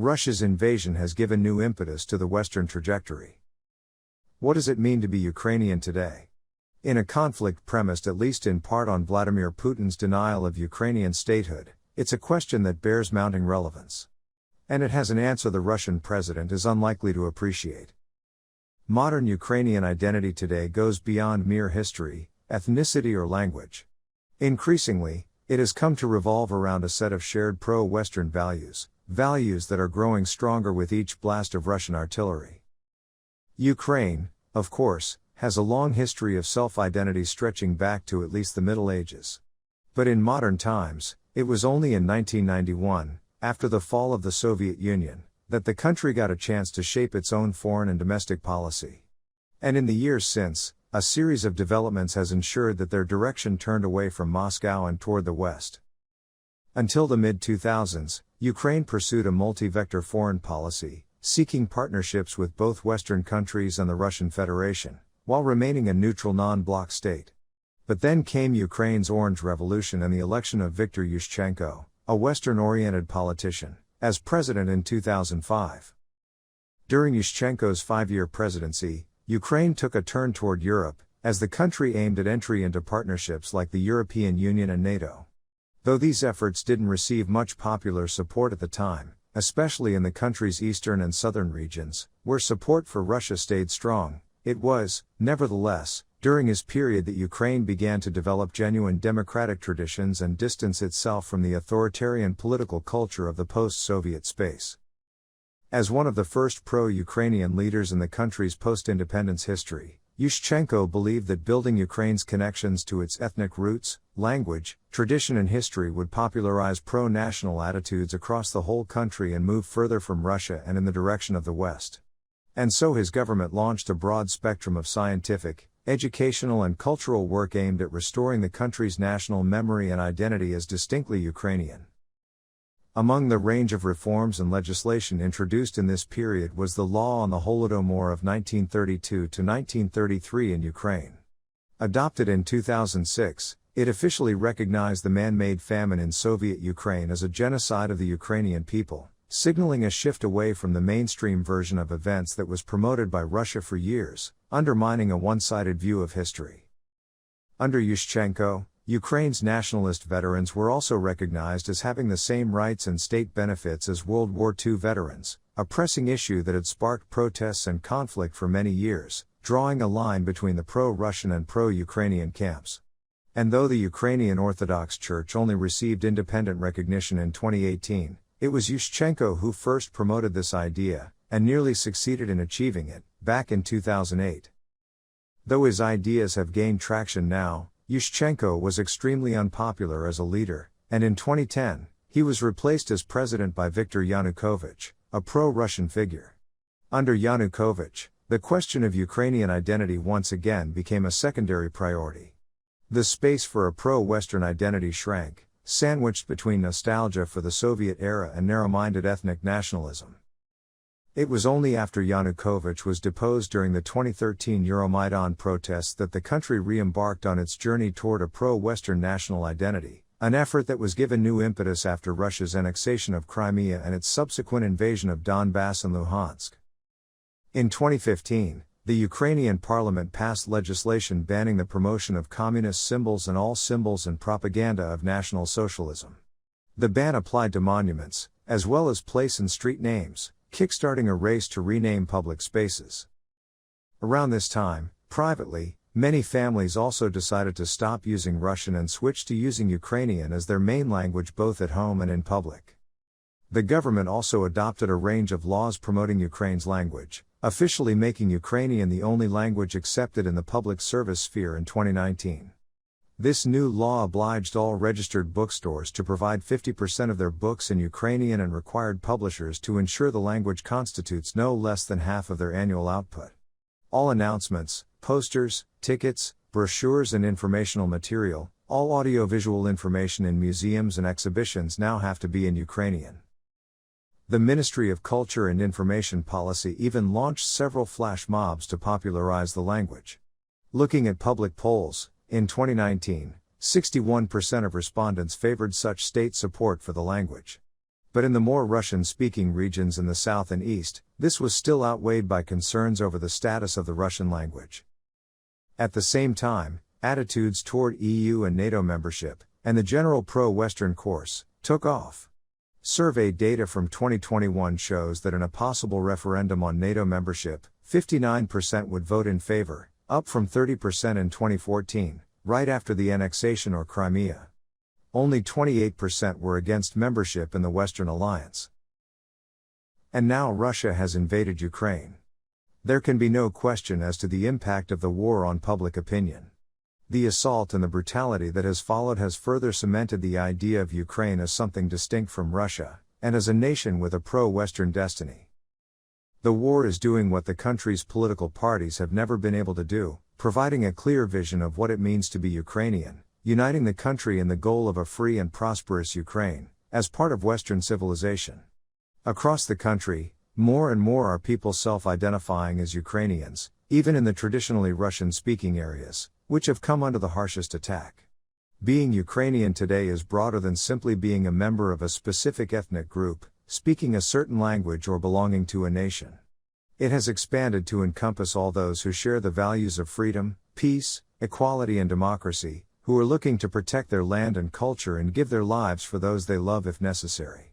Russia's invasion has given new impetus to the Western trajectory. What does it mean to be Ukrainian today? In a conflict premised at least in part on Vladimir Putin's denial of Ukrainian statehood, it's a question that bears mounting relevance. And it has an answer the Russian president is unlikely to appreciate. Modern Ukrainian identity today goes beyond mere history, ethnicity or language. Increasingly, it has come to revolve around a set of shared pro-Western values that are growing stronger with each blast of Russian artillery. Ukraine, of course, has a long history of self-identity stretching back to at least the Middle Ages. But in modern times, it was only in 1991, after the fall of the Soviet Union, that the country got a chance to shape its own foreign and domestic policy. And in the years since, a series of developments has ensured that their direction turned away from Moscow and toward the West. Until the mid-2000s, Ukraine pursued a multi-vector foreign policy, seeking partnerships with both Western countries and the Russian Federation, while remaining a neutral non-bloc state. But then came Ukraine's Orange Revolution and the election of Viktor Yushchenko, a Western-oriented politician, as president in 2005. During Yushchenko's 5-year presidency, Ukraine took a turn toward Europe, as the country aimed at entry into partnerships like the European Union and NATO. Though these efforts didn't receive much popular support at the time, especially in the country's eastern and southern regions, where support for Russia stayed strong, it was, nevertheless, during his period that Ukraine began to develop genuine democratic traditions and distance itself from the authoritarian political culture of the post-Soviet space. As one of the first pro-Ukrainian leaders in the country's post-independence history, Yushchenko believed that building Ukraine's connections to its ethnic roots, language, tradition and history would popularize pro-national attitudes across the whole country and move further from Russia and in the direction of the West. And so his government launched a broad spectrum of scientific, educational and cultural work aimed at restoring the country's national memory and identity as distinctly Ukrainian. Among the range of reforms and legislation introduced in this period was the Law on the Holodomor of 1932 to 1933 in Ukraine. Adopted in 2006, it officially recognized the man-made famine in Soviet Ukraine as a genocide of the Ukrainian people, signaling a shift away from the mainstream version of events that was promoted by Russia for years, undermining a one-sided view of history. Under Yushchenko, Ukraine's nationalist veterans were also recognized as having the same rights and state benefits as World War II veterans, a pressing issue that had sparked protests and conflict for many years, drawing a line between the pro-Russian and pro-Ukrainian camps. And though the Ukrainian Orthodox Church only received independent recognition in 2018, it was Yushchenko who first promoted this idea, and nearly succeeded in achieving it, back in 2008. Though his ideas have gained traction now, Yushchenko was extremely unpopular as a leader, and in 2010, he was replaced as president by Viktor Yanukovych, a pro-Russian figure. Under Yanukovych, the question of Ukrainian identity once again became a secondary priority. The space for a pro-Western identity shrank, sandwiched between nostalgia for the Soviet era and narrow-minded ethnic nationalism. It was only after Yanukovych was deposed during the 2013 Euromaidan protests that the country re-embarked on its journey toward a pro-Western national identity, an effort that was given new impetus after Russia's annexation of Crimea and its subsequent invasion of Donbass and Luhansk. In 2015, the Ukrainian parliament passed legislation banning the promotion of communist symbols and all symbols and propaganda of National Socialism. The ban applied to monuments, as well as place and street names, kickstarting a race to rename public spaces. Around this time, privately, many families also decided to stop using Russian and switch to using Ukrainian as their main language both at home and in public. The government also adopted a range of laws promoting Ukraine's language, officially making Ukrainian the only language accepted in the public service sphere in 2019. This new law obliged all registered bookstores to provide 50% of their books in Ukrainian and required publishers to ensure the language constitutes no less than half of their annual output. All announcements, posters, tickets, brochures and informational material, all audiovisual information in museums and exhibitions now have to be in Ukrainian. The Ministry of Culture and Information Policy even launched several flash mobs to popularize the language. Looking at public polls, in 2019, 61% of respondents favored such state support for the language. But in the more Russian-speaking regions in the south and east, this was still outweighed by concerns over the status of the Russian language. At the same time, attitudes toward EU and NATO membership, and the general pro-Western course, took off. Survey data from 2021 shows that in a possible referendum on NATO membership, 59% would vote in favor, up from 30% in 2014, right after the annexation or Crimea. Only 28% were against membership in the Western Alliance. And now Russia has invaded Ukraine. There can be no question as to the impact of the war on public opinion. The assault and the brutality that has followed has further cemented the idea of Ukraine as something distinct from Russia, and as a nation with a pro-Western destiny. The war is doing what the country's political parties have never been able to do, providing a clear vision of what it means to be Ukrainian, uniting the country in the goal of a free and prosperous Ukraine, as part of Western civilization. Across the country, more and more are people self-identifying as Ukrainians, even in the traditionally Russian-speaking areas, which have come under the harshest attack. Being Ukrainian today is broader than simply being a member of a specific ethnic group, speaking a certain language or belonging to a nation. It has expanded to encompass all those who share the values of freedom, peace, equality and democracy, who are looking to protect their land and culture and give their lives for those they love if necessary.